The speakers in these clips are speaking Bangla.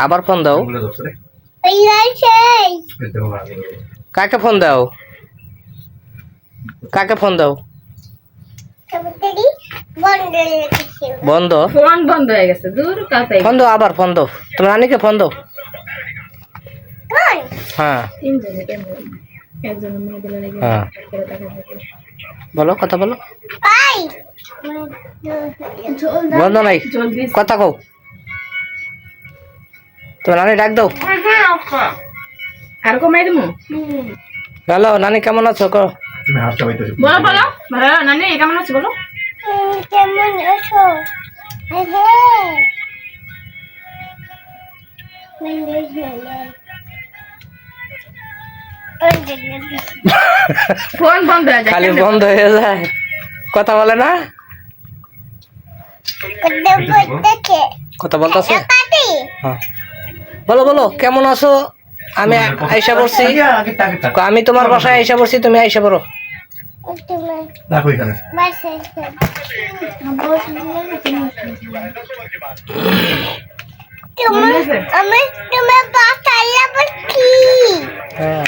আবার ফোন দাও। কাকে ফোন দাও? কাকে ফোন দাও? বন্ধ ফোন বন্ধ হয়ে গেছে। দূর কাতাই ফোন দাও, আবার ফোন দাও। তোমার নানিকে ফোন দাও। হ্যাঁ তিনজনে কেমন একজন মেয়ে দিলে লাগে হ্যাঁ করে টাকা দিতে বলো, কথা বলো। বন্ধ নাই, জলদি কথা কও। তোমার নানি ডাক দাও। আর কমাই দেবো। হ্যালো নানি, কেমন আছো? কো বলো বলো ভালো নানি কেমন আছো বলো। কেমন আছো? ফোন বন্ধ হয়ে যায় খালি বন্ধ হয়ে যায়, কথা বলে না। কথা বলতেছে। হ্যাঁ বলো বলো, কেমন আছো? আমি আইসা পড়ছি। আমি তোমার বাসায় আইসা পড়ছি, তুমি আইসা পড়ো। হ্যাঁ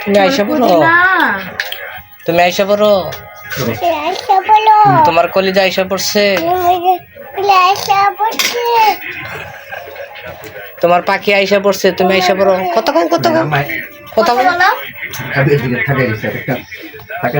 তুমি আইসা পড়ো, তুমি আইসা পড়ো। তোমার কলিজা আইসা পড়ছে, তোমার পাখি আইসা পড়ছে, তুমি আইসা পড়ো। কত কও, কত কও, কথা বলো। থাকে